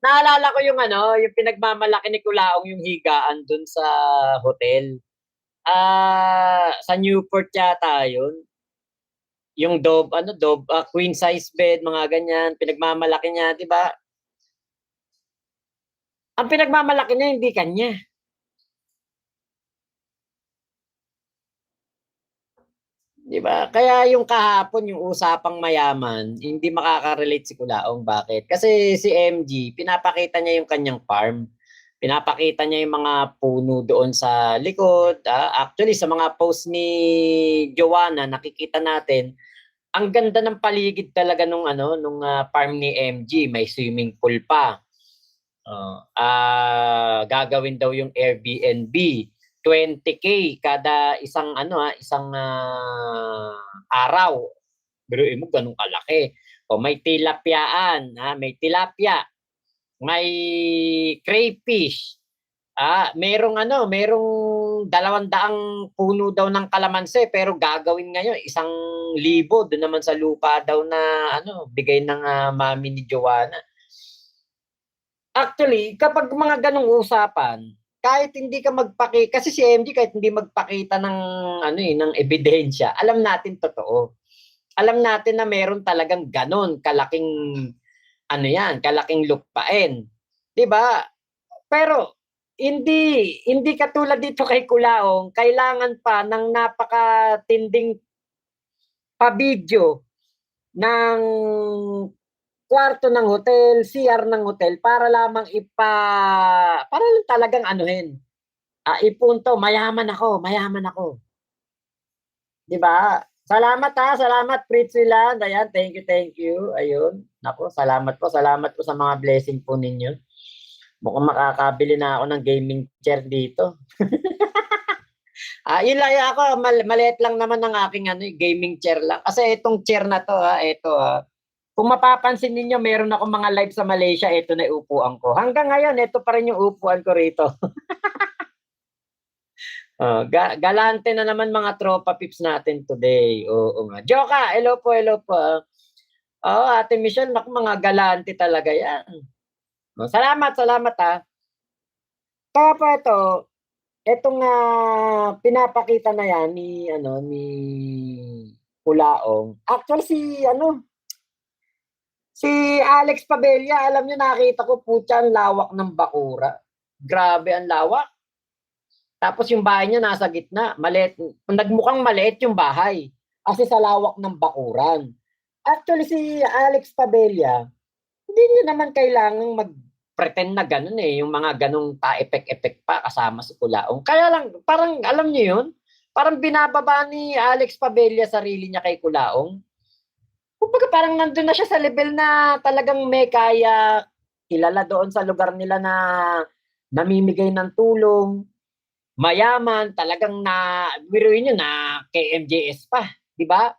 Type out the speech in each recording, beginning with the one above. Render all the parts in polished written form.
Naalala ko yung ano, yung pinagmamalaki ni Kulaong yung higaan dun sa hotel. Sa Newport yata yun. Yung queen size bed, mga ganyan, pinagmamalaki niya, di ba? Ang pinagmamalaki niya, hindi kanya. Di ba? Kaya yung kahapon, yung usapang mayaman, hindi makaka-relate si Kulaong. Bakit? Kasi si MG, pinapakita niya yung kanyang farm. Pinapakita niya yung mga puno doon sa likod. Actually, sa mga post ni Joanna, nakikita natin, ang ganda ng paligid talaga nung farm ni MG. May swimming pool pa. Gagawin daw yung Airbnb. 20K kada isang araw. Biruin mo ganun kalaki. O may tilapyaan, may tilapia, may crayfish. Merong 200 puno daw ng kalamansi pero gagawin ngayon 1,000 doon naman sa lupa daw na bigay ng mami ni Joanna. Actually, kapag mga ganong usapan, kahit hindi ka kasi si MG kahit hindi magpakita ng ebidensya, alam natin totoo. Alam natin na meron talagang ganon kalaking kalaking lupain. 'Di ba? Pero hindi katulad dito kay Kulaong, kailangan pa ng napakatinding pa-video ng kwarto ng hotel, CR ng hotel para lang talagang anuhin. Ipunto, mayaman ako, mayaman ako. 'Di ba? Salamat Pritziland. Ayan, thank you, thank you. Ayun. Nako, salamat po sa mga blessing po ninyo. Mukhang makakabili na ako ng gaming chair dito. Yun lang ako, maliit lang naman ng aking gaming chair lang. Kasi itong chair na to, ito kung mapapansin niyo meron ako mga live sa Malaysia, ito na upuan ko. Hanggang ngayon, ito pa rin yung upuan ko rito. Galante na naman mga tropa pips natin today. Oo nga. Joka, hello po, hello po. Ate Michelle, naku, mga galante talaga yan. Salamat Kaya po itong pinapakita na yan ni Kulaong. Actually si Alex Pabella, alam niyo nakita ko putya ang lawak ng bakura. Grabe ang lawak. Tapos yung bahay niya nasa gitna. Maliit. Nagmukhang maliit yung bahay. Kasi sa lawak ng bakuran. Actually, si Alex Pabella, hindi niya naman kailangang mag-pretend na ganun Yung mga ganung pa-effect-effect pa kasama si Kulaong. Kaya lang, parang alam niyo yun? Parang binababa ni Alex Pabella sarili niya kay Kulaong. Kumbaga parang nandun na siya sa level na talagang may kaya, kilala doon sa lugar nila na namimigay ng tulong, mayaman, talagang biruin nyo na KMJS pa, di ba?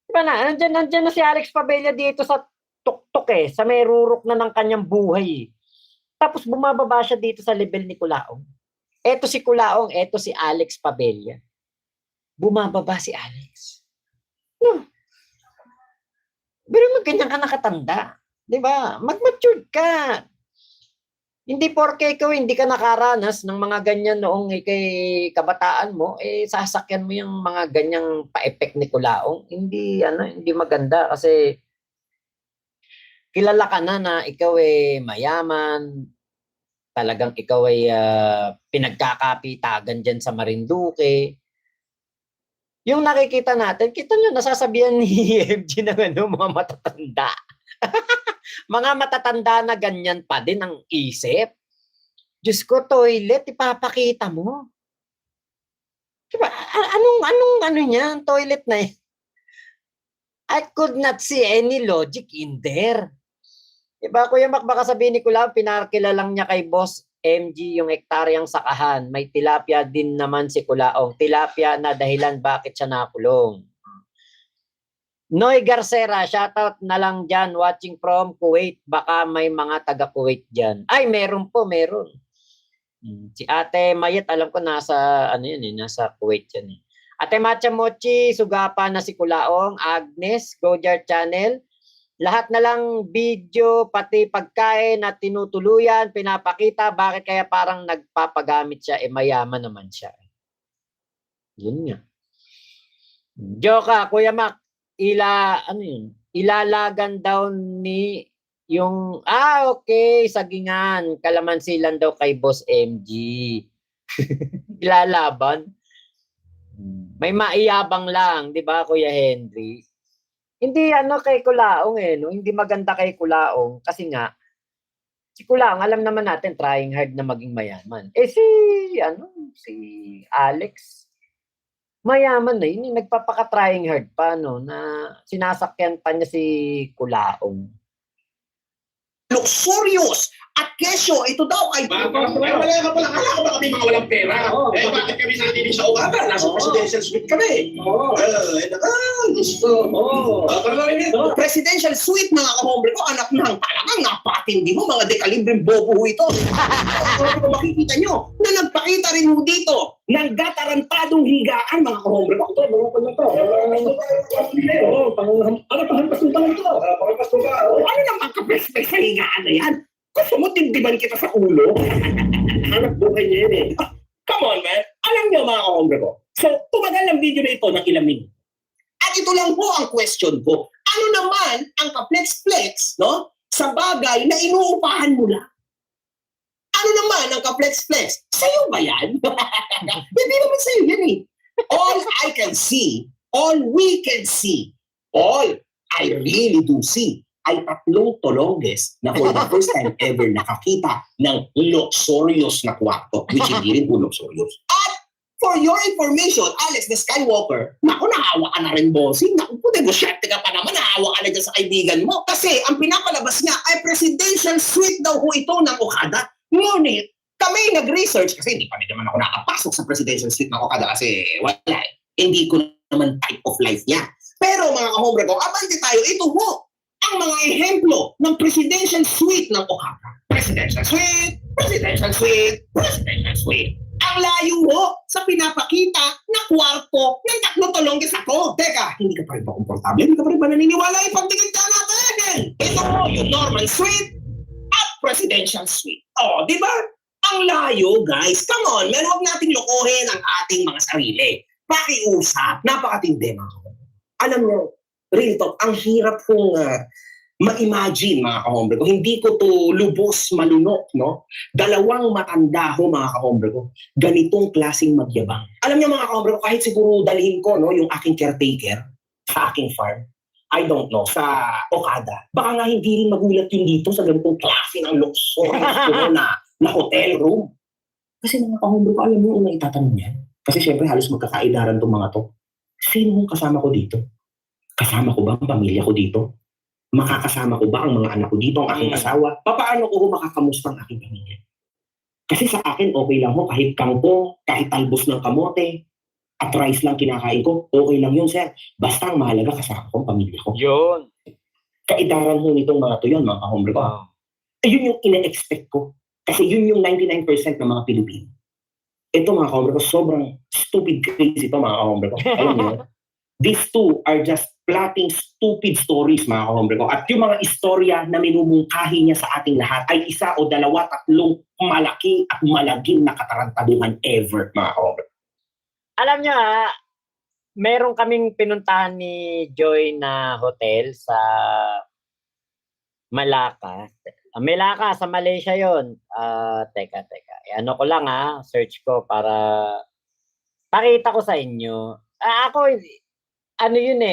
Di ba nandiyan na si Alex Pabella dito sa tuktok sa may rurok na ng kanyang buhay. Tapos bumababa siya dito sa level ni Kulaong. Eto si Kulaong, eto si Alex Pabella. Bumababa si Alex. No. Pero ganyan ka nakatanda. Di ba? Mag-matured ka. Hindi porke ikaw hindi ka nakaranas ng mga ganyan noong kay kabataan mo, sasakyan mo yung mga ganyang pa-effect ni Kulaong. Hindi maganda kasi kilala ka na ikaw mayaman, talagang ikaw pinagkakapitagan dyan sa Marinduque. Yung nakikita natin, kita nyo, nasasabihan ni MG ng mga matatanda. Mga matatanda na ganyan pa din ang isip. Diyos ko, toilet, ipapakita mo. Diba? Anong niyan? Toilet na eh. I could not see any logic in there. Diba, Kuya Mac, baka sabihin ni Kulang, pinarkila lang niya kay Boss MG yung hektaryang sakahan. May tilapia din naman si Kulaong. Tilapia na dahilan bakit siya nakulong. Noy Garcera, shoutout na lang dyan, watching from Kuwait. Baka may mga taga-Kuwait dyan. Ay, meron po, meron. Si Ate Mayet, alam ko nasa nasa Kuwait yan Ate Macha Mochi, sugapa na si Kulaong, Agnes, Gojar Channel. lahat na lang video, pati pagkain na tinutuluyan, pinapakita, bakit kaya parang nagpapagamit siya, mayaman naman siya. Yun nga. Joka, Kuya Mac, ano yun? Ilalagan daw ni yung, okay, sagingan, kalamansi lang daw kay Boss MG. Ilalaban. May maiyabang lang, di ba, Kuya Henry? Hindi kay Kulaong no? Hindi maganda kay Kulaong kasi nga si Kulaong alam naman natin trying hard na maging mayaman. Si Alex mayaman na yun, nagpapaka-trying hard pa na sinasakyan pa niya si Kulaong. Luxurious at kesyo, ito daw ay... Wala ka pala, kala ko ba kami mga walang pera? Bakit kami sa TV sa Okada? Nasa presidential suite kami. Presidential suite, mga kahombre ko, anak ng talagang napakatindi mo, mga dekalibreng bobo ito. Makikita nyo na nagpakita rin mo dito ng gatarantadong higaan, mga kahombre ko. Ito, mga ko na to. Panghampas ng tanong to. Ano naman ka-best sa higaan na yan? Gusto mo tindiban kita sa ulo? Hanap buhay niya yun eh. Come on, man. Alam niyo, mga kahombre ko. So, tumagal ang video na ito ng ilang minuto. At ito lang po ang question ko. Ano naman ang ka-flex-flex, no? Sa bagay na inuupahan mo lang? Ano naman ang ka-flex-flex? Sa'yo ba yan? Hindi naman sa'yo yan eh. All I can see, all we can see, all I really do see, ay 3 tolongges na for the first time ever nakakita ng luxurious na kwarto, which hindi rin po luxurious. At for your information, Alex the Skywalker, naku, nahawa ka na rin, bossing. Naku, negosyante ka pa naman, nahawa ka na dyan sa kaibigan mo. Kasi ang pinapalabas niya ay presidential suite daw ho ito ng Okada. Ngunit, kami nag-research, kasi hindi pa rin naman ako nakapasok sa presidential suite ng Okada kasi wala, hindi ko naman type of life niya. Pero mga kahombre ko, abante tayo, ito ho ang mga ehemplo ng presidential suite ng Okada. Presidential suite, presidential suite, presidential suite. Ang layo ho sa pinapakita na kwarto ng 3 tolongges ako. Teka, hindi ka pa rin ba komportable? Hindi ka pa rin ba naniniwala? Ipagtingin ka natin! Ito ho yung normal suite at presidential suite. Di ba? Ang layo, guys. Come on, man. Huwag nating lokohin ang ating mga sarili. Pakiusap. Napakatindi, mga kahombre. Alam nyo, real talk, ang hirap kong ma-imagine, mga kahombre ko. Hindi ko to lubos malunok, no? 2 matanda ho, mga kahombre ko. Ganitong klaseng magyabang. Alam niyo, mga kahombre ko, kahit siguro dalhin ko, no, yung aking caretaker sa aking farm, I don't know, sa Okada. Baka nga hindi rin magulat yun dito sa ganitong klase ng luxurious na hotel room. Kasi mga kahombre ko, alam mo, unang itatanong yan. Kasi syempre, halos magkakaidaran tong mga to. Sino ang kasama ko dito? Kasama ko ba ang pamilya ko dito? Makakasama ko ba ang mga anak ko dito, ang aking asawa? Paano ko makakamusta ang aking pamilya? Kasi sa akin, okay lang ho, kahit kangkong, kahit talbos ng kamote, at rice lang kinakain ko, okay lang yun, sir. Basta ang mahalaga kasama ko ang pamilya ko. Yun. Kaidaran ho nitong mga to yun, mga kahombre ko. Yun yung ina-expect ko. Kasi yun yung 99% ng mga Pilipino. Ito, mga kahombre ko, sobrang stupid crazy ito, mga kahombre ko. Alam niyo, these two are just plotting stupid stories, mga kahombre ko. At yung mga istorya na minumungkahi niya sa ating lahat ay 1 o 2, 3 malaki at malaging na katarantaduhan ever, mga kahombre. Alam niyo meron kaming pinuntahan ni Joy na hotel sa Malacca. Malacca, sa Malaysia yon. Teka. Ano ko lang search ko para pakita ko sa inyo. Ako, ano yun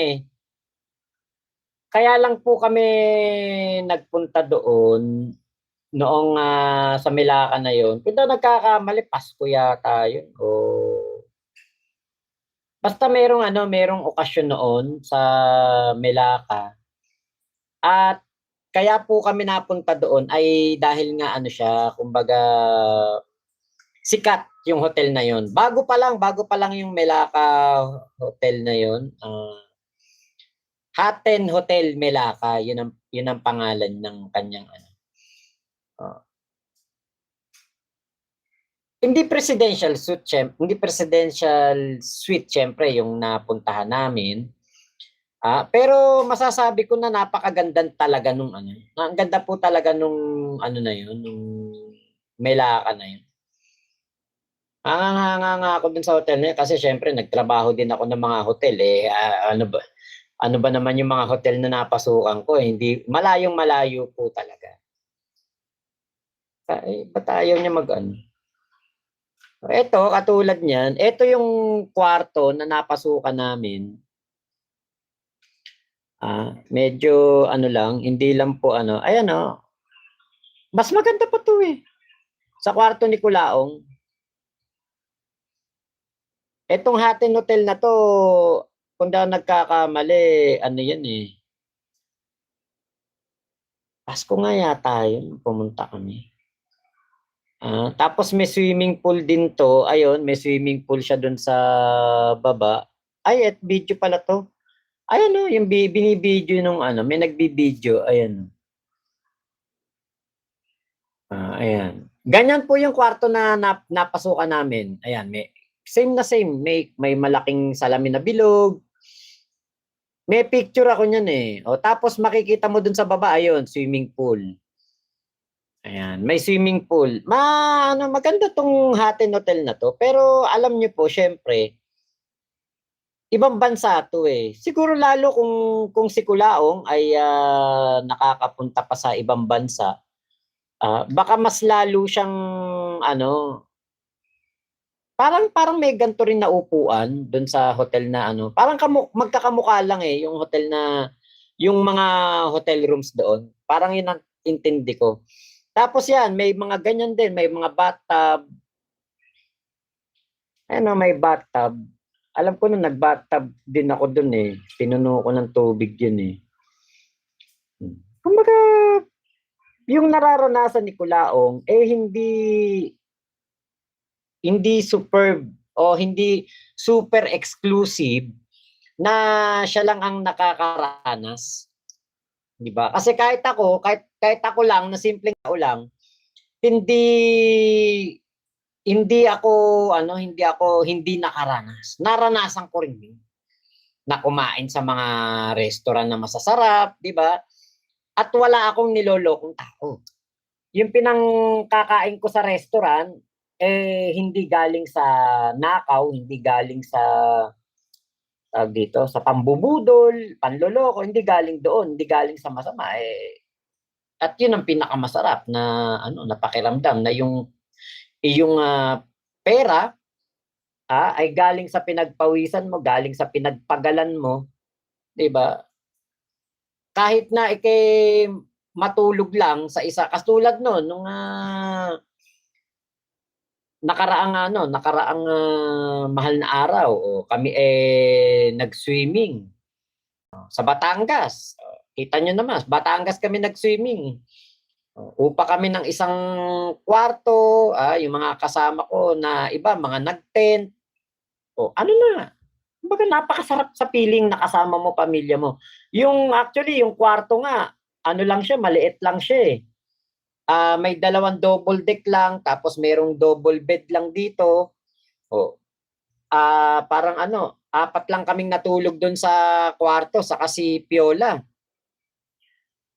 kaya lang po kami nagpunta doon noong sa Malacca na yon. Kung nagkakamali, Pasko yata yun. Basta merong okasyon noon sa Malacca. At kaya po kami napunta doon ay dahil nga siya, kumbaga sikat yung hotel na yon. Bago pa lang yung Malacca hotel na yon. Haten Hotel Malacca, yun ang pangalan ng kanyang Hindi presidential suite syempre yung napuntahan namin. Pero masasabi ko na napakaganda talaga nung ano. Ang ganda po talaga nung ano na yun, nung Melaka na yun. Hanga nga ako dun sa hotel na yun kasi syempre nagtrabaho din ako ng mga hotel eh. Ano ba naman yung mga hotel na napasukan ko eh. Hindi, malayong malayo po talaga. Ba't ayaw niya mag-ano? Ito, katulad niyan, ito yung kwarto na napasukan namin. Medyo ano lang, hindi lang po ano. Ayan oh. Mas maganda pa to eh. Sa kwarto ni Kulaong. Etong Hatin Hotel na to, kung daw nagkakamali, ano yan eh. Pasko nga yata yun, pumunta kami. Tapos may swimming pool din to. Ayun, may swimming pool siya dun sa baba. Ay, at video pala to. Ayan o, yung binibideo nung ano, may nagbibideo. Ayan. Ayan. Ganyan po yung kwarto na napasukan namin. Ayan, same na same. May malaking salamin na bilog. May picture ako niyan eh. O, tapos makikita mo dun sa baba, ayun, swimming pool. Ayan, may swimming pool. Maganda tong Hatin Hotel na to. Pero alam niyo po, syempre, ibang bansa to eh. Siguro lalo kung si Kulaong ay nakakapunta pa sa ibang bansa, baka mas lalo siyang ano, parang may ganito rin na upuan doon sa hotel na ano. Parang magkakamukha lang eh yung hotel na yung mga hotel rooms doon. Parang yun ang intindi ko. Tapos yan, may mga ganyan din, may mga bathtub. Ano, may bathtub. Alam ko nung nag-bathtub din ako dun eh. Pinuno ko ng tubig yun eh. Kumbaga, yung nararanasan ni Kulaong, eh hindi superb o hindi super exclusive na siya lang ang nakakaranas. 'Di ba? Kasi kahit ako lang na simpleng tao lang, hindi ako hindi nakaranas. Naranasan ko rin yun. Na kumain sa mga restaurant na masasarap, 'di ba? At wala akong nilolokong tao. Yung pinangkakain ko sa restaurant hindi galing sa nakaw, hindi galing sa dito sa pambubudol, panloloko, hindi galing doon, hindi galing sa masama at yun ang pinakamasarap na napakiramdam na yung pera ay galing sa pinagpawisan mo, galing sa pinagpagalan mo, 'di ba? Kahit na matulog lang sa isa katulad noon nung nakaraang mahal na araw kami nag-swimming sa Batangas. Kita nyo naman, Batangas kami nag-swimming. Upa kami ng isang kwarto, yung mga kasama ko na iba, mga nag-tent. Ano na, kumbaga napakasarap sa feeling na kasama mo, pamilya mo. Actually, yung kwarto nga, ano lang siya, maliit lang siya eh. May 2 double deck lang, tapos merong double bed lang dito. Parang 4 lang kaming natulog doon sa kwarto, saka si Piola.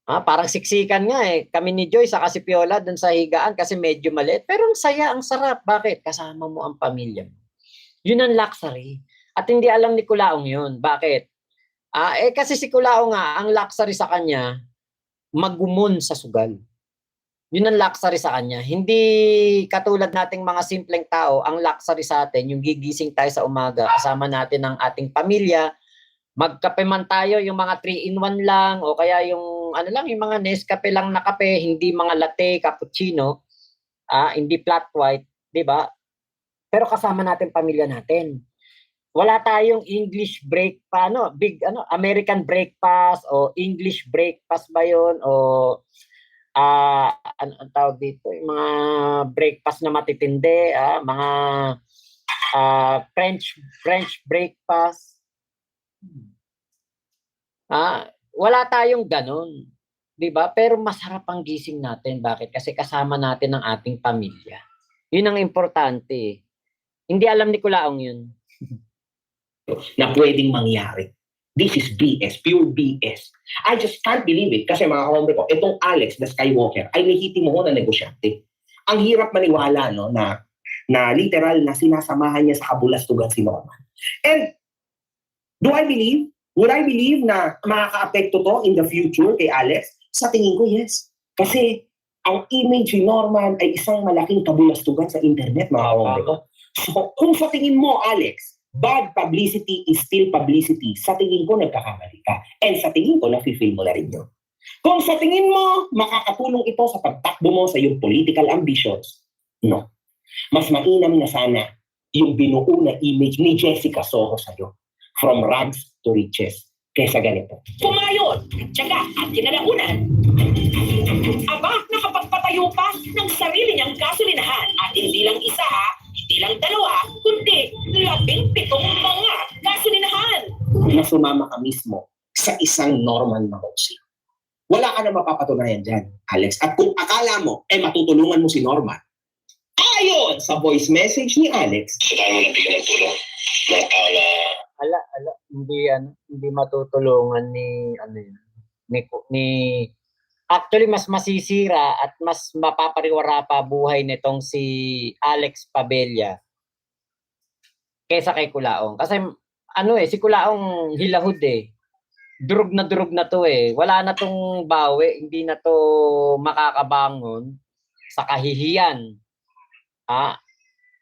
Parang siksikan nga eh. Kami ni Joy, saka si Piola doon sa higaan kasi medyo maliit. Pero ang saya, ang sarap. Bakit? Kasama mo ang pamilya mo. Yun ang luxury. At hindi alam ni Kulaong yun. Bakit? Kasi si Kulaong nga, ang luxury sa kanya, magumon sa sugal. Yun ang luxury sa kanya. Hindi katulad nating mga simpleng tao, ang luxury sa atin, yung gigising tayo sa umaga, kasama natin ang ating pamilya, magkape man tayo, yung mga 3-in-1 lang, o kaya yung yung mga Nescafe lang na kape, hindi mga latte, cappuccino, hindi flat white, di ba? Pero kasama natin pamilya natin. Wala tayong English American breakfast o English breakfast ba yun o ang tawag dito, yung mga breakfast na matitindi, mga French breakfast. Wala tayong ganun, 'di ba? Pero masarap ang gising natin. Bakit? Kasi kasama natin ang ating pamilya. 'Yun ang importante. Hindi alam ni Kulaong 'yun. Na pwedeng mangyari. This is BS, pure BS. I just can't believe it kasi mga kahombre ko, itong Alex the Skywalker ay lehitimo na negosyante. Ang hirap maniwala no, na literal na sinasamahan niya sa kabulastugan si Norman. And would I believe na makaka-apekto to in the future kay Alex? Sa tingin ko, yes. Kasi ang image ni Norman ay isang malaking kabulastugan sa internet, mga kahombre ko. So, kung sa tingin mo, Alex, bad publicity is still publicity, sa tingin ko nagkakamali ka. And sa tingin ko, nafe-feel mo na rin yun. Kung sa tingin mo, makakatulong ito sa pagtakbo mo sa iyong political ambitions, no. Mas mainam na sana yung binuo na image ni Jessica Soho sa'yo. From rags to riches. Kaysa ganito. Pumayon, tiyaga at kinalaunan. Aba, nakapagpatayo pa ng sarili niyang gasolinahan. At hindi lang isa ha, hindi lang dalawa, kundi 17 mga gasolinahan. Na sumama ka mismo sa isang Norman Mangosio. Wala ka na mapapatunayan dyan, Alex. At kung akala mo, matutulungan mo si Norman, ayon sa voice message ni Alex, So tayo mo nabigyan ng tulong. Mga tao na hindi matutulungan ni actually mas masisira at mas mapapariwara pa buhay nitong si Alex Pabella kaysa kay Culaong. Kasi si Culaong hilahod eh. Durog na to eh. Wala na tong bawi, hindi na to makakabangon sa kahihiyan.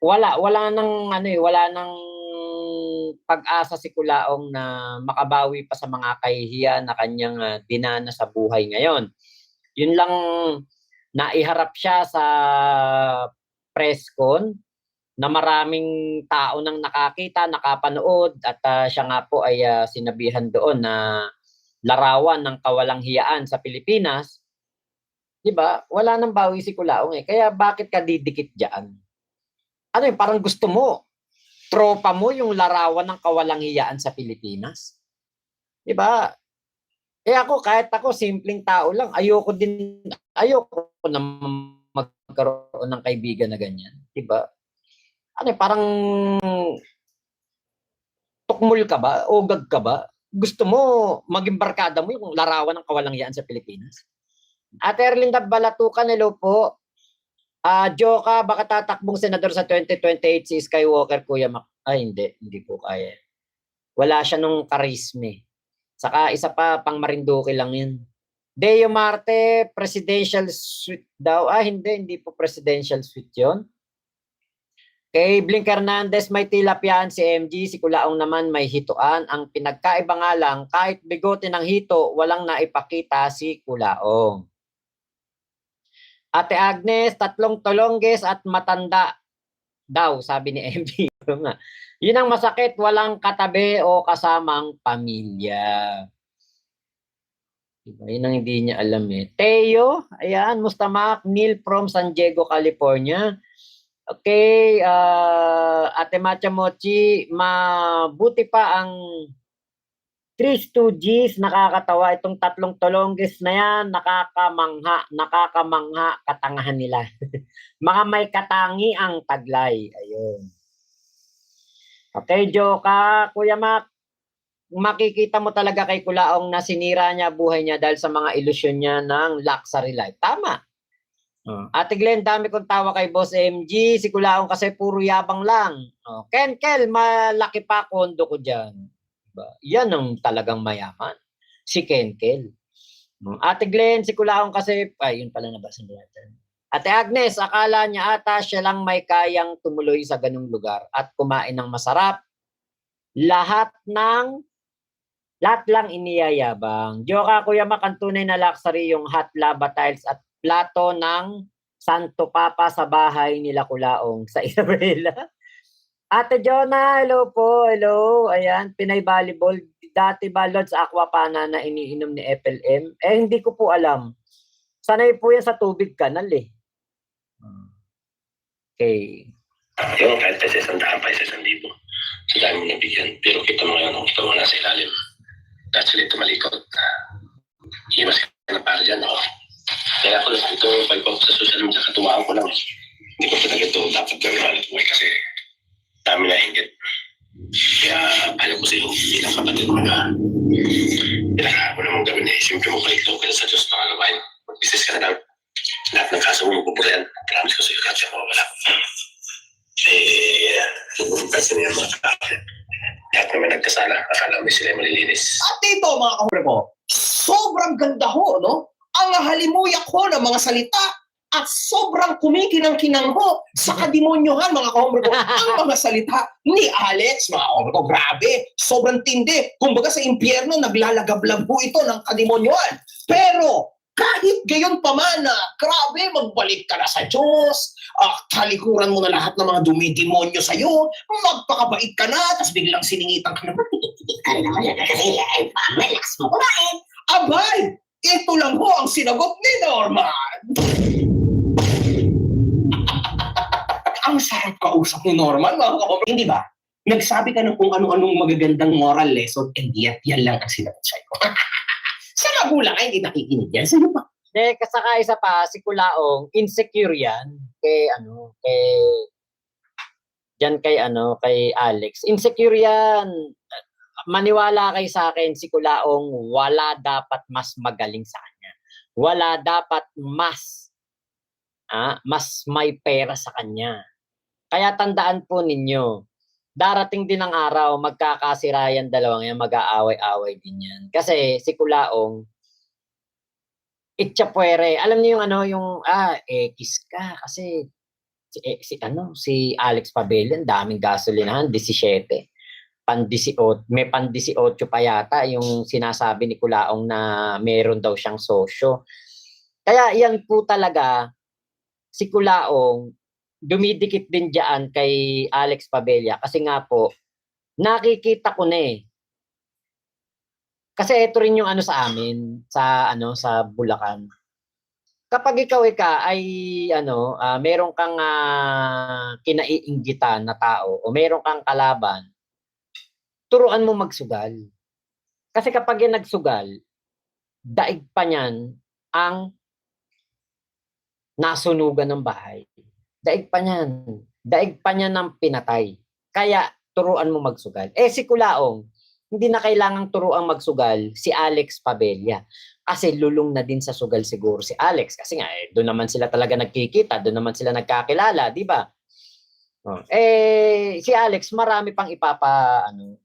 Wala nang pag-asa si Culaong na makabawi pa sa mga kahihiyan na kanyang dinana sa buhay ngayon. Yun lang naiharap siya sa press con na maraming tao nang nakakita, nakapanood at siya nga po ay sinabihan doon na larawan ng kawalang hiyaan sa Pilipinas. 'Di ba? Wala nang bawi si Culaong eh. Kaya bakit ka didikit diyan? Parang gusto mo tropa mo yung larawan ng kawalang hiyaan sa Pilipinas? 'Di ba? Kahit ako simpleng tao lang, ayoko na magkaroon ng kaibigan na ganyan, 'di ba? Parang tukmul ka ba? Ogag ka ba? Gusto mo maging barkada mo yung larawan ng kawalang hiyaan sa Pilipinas? Ate Erlinda Balatucan, hello po. Joka, baka tatakbong senador sa 2028 si Skywalker, Kuya Mac. Ay, hindi po kaya. Wala siya nung karisme. Saka isa pa, pang Marinduque lang yun. Deo Marte, presidential suite daw. Hindi po presidential suite yun. Kay Blink Hernandez, may tilapyaan si MG, si Culaong naman may hituan. Ang pinagkaiba nga lang, kahit bigote ng hito, walang naipakita si Culaong. Ate Agnes, 3 tolongges at matanda daw, sabi ni MG. Yun ang masakit, walang katabi o kasamang pamilya. Yun ang hindi niya alam eh. Teo, ayan, Mustamak, Neil from San Diego, California. Okay, Ate Macha Mochi, mabuti pa ang 3 Stooges, nakakatawa itong 3 tolongges na yan, nakakamangha katangahan nila. Mga may katangi ang taglay. Ayun. Okay, Joka, Kuya Mac, makikita mo talaga kay Culaong na sinira niya buhay niya dahil sa mga ilusyon niya ng luxury life. Tama. Ate Glenn, dami kong tawa kay Boss MG. Si Culaong kasi puro yabang lang. Kel, malaki pa kondo ko dyan. Yan ang talagang mayaman. Si Kel. Ate Glenn, si Culaong kasi, yun pala nabasa natin. Ate Agnes, akala niya ata siya lang may kayang tumuloy sa ganung lugar at kumain ng masarap. Lahat lang iniyayabang. Joka, Kuya Mac, ang tunay na luxury yung hot lava tiles at plato ng Santo Papa sa bahay nila Culaong sa Isabela. Ate Jonah, hello po, hello. Ayan, Pinay Volleyball. Dati ba Lods Aquapana na iniinom ni FLM? Hindi ko po alam. Sanay po yan sa tubig kanal eh. Okay. yung kahit pa sa 100 pa sa 1,000. Sa dami mo nabigyan. Pero kita mo ngayon, kita mo nasa ilalim. That's ulit tumalikot. Iwas ka na para dyan ako. Kaya ako lang ito, pag-pop sa social media, katumaan ko lang. Hindi ko talaga ito dapat gawin ulit mo kasi dami na hingit. Kaya alam ko sa'yo bilang kapatid mo na kailangan mo namang gawin eh. Siyempre mo balik ka sa Diyos pangalawain. Mag-business ka na lang. Lahat ng kaso mo magpupulayan. Promise ko sa'yo kahit siya mawawala. Kasi niya mga kapatid. Lahat naman nagkasala. Akala mo sila malilinis. At dito mga kahombre ko, sobrang ganda ho, no? Ang halimuyak ho ng mga salita at sobrang kumikinang-kinang ho sa kademonyohan mga kahombre ko. Ang mga salita ni Alex, mga kahombre ko, grabe, sobrang tindi. Kumbaga sa impyerno, naglalagablab ho ito ng kademonyohan. Pero kahit gayon pa man, grabe, magbalik ka na sa Diyos, talikuran mo na lahat ng mga dumidemonyo sa'yo, magpakabait ka na, tapos biglang siningitan ka na, relax mo kumain. Abay, ito lang ho ang sinagot ni Norman. Ang sarap kausap ni Norman, mga kahombre, hindi ba? Nagsabi ka ng kung ano-anong magagandang moral lesson, and yet, yan lang ang sinagot sa'yo. Sa magulang ay hindi nakikinig yan. Sino pa? Kasaka isa pa, si Kulaong, insecure yan. Kay Alex. Insecure yan. Maniwala kay sa akin, si Kulaong, wala dapat mas magaling sa kanya. Wala dapat mas may pera sa kanya. Kaya tandaan po ninyo, darating din ang araw, magkakasirayan dalawang yan, mag-aaway-aaway din yan. Kasi si Kulaong, itchapuere. Alam niyo yung kiss ka. Kasi si Alex Pabelian, daming gasolinahan, 17. May pan 18 pa yata yung sinasabi ni Kulaong na meron daw siyang sosyo. Kaya yan po talaga, si Kulaong, dumidikit din diyan kay Alex Pabella kasi nga po nakikita ko na kasi ito rin yung sa amin sa Bulacan. Kapag ikaw ay meron kang kinaiinggitan na tao o meron kang kalaban, turuan mo magsugal. Kasi kapag yan nagsugal, daig pa niyan ang nasunugan ng bahay. Daig pa niyan ng pinatay. Kaya turuan mo magsugal. Si Kulaong, hindi na kailangang turuan magsugal si Alex Pabella. Kasi lulong na din sa sugal siguro si Alex. Kasi nga, doon naman sila talaga nagkikita, doon naman sila nagkakilala, di ba? Si Alex, marami pang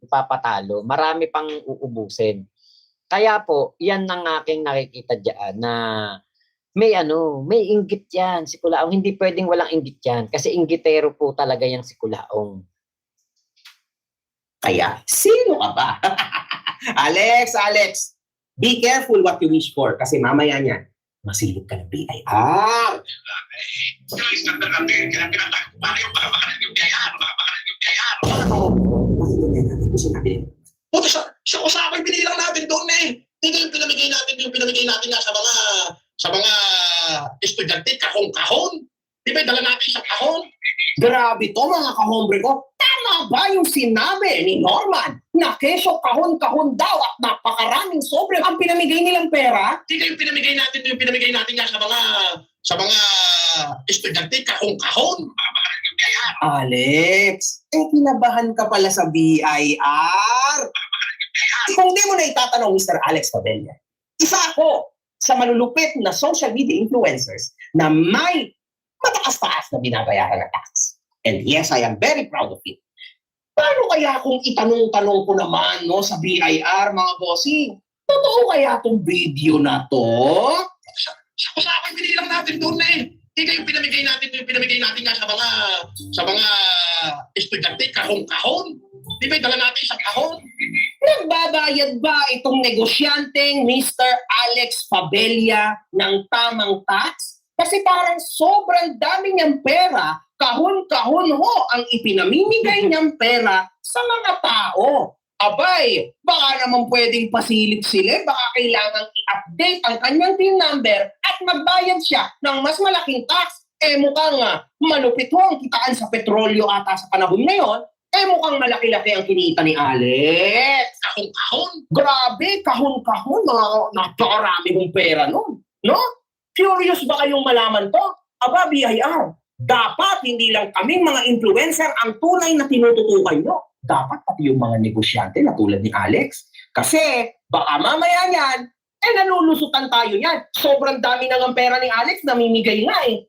ipapatalo, marami pang uubusin. Kaya po, yan ang aking nakikita diyan na may inggit yan si Kulaong. Hindi pwedeng walang inggit yan kasi inggitero po talaga yan si Kulaong. Kaya, sino ka ba? Alex, be careful what you wish for kasi mamaya niyan, masilip ka ng BIR. Guys, natin, kaya pinatag, paano yung makapakanan yung BIR? Puto sa usapay, binilang natin doon Hindi yung pinamigay natin nga sa mga estudyante, kahon-kahon. Di ba, dala natin sa kahon? Grabe to mga kahombre ko. Tama ba yung sinabi ni Norman na keso kahon-kahon daw at napakaraming sobre ang pinamigay nilang pera? Hindi yung pinamigay natin nga sa mga estudyante, kahon-kahon. Makapakanan yung BIR. Alex, kinabahan ka pala sa BIR. Kung di mo na itatanong, Mr. Alex Pabella, isa ako sa malulupit na social media influencers na may mataas-taas na binabayaran na tax. And yes, I am very proud of it. Paano kaya kung itanong-tanong ko naman sa BIR, mga bossing? Totoo kaya itong video na to? Sa usapan, binilang natin doon Hindi yung pinamigay natin nga sa mga estudyante, kahon-kahon. Di ba, dala natin sa kahon? Nagbabayad ba itong negosyanteng Mr. Alex Pabella ng tamang tax? Kasi parang sobrang dami niyang pera, kahon-kahon ho ang ipinamimigay niyang pera sa mga tao. Abay, baka naman pwedeng pasilip sila, baka kailangang i-update ang kanyang PIN number at magbayad siya ng mas malaking tax. Mukhang malupit ho ang kitaan sa petrolyo ata sa panahon ngayon. Mukhang malaki-laki ang kinita ni Alex. Kahon-kahon. Grabe, kahon-kahon. Napakarami mong pera nun. No? Curious ba kayong malaman to? Aba, BIR, dapat hindi lang kaming mga influencer ang tunay na tinututukan nyo. dapat pati yung mga negosyante na tulad ni Alex. Kasi baka mamaya yan, nalulusutan tayo yan. Sobrang dami na ng pera ni Alex, namimigay nga eh.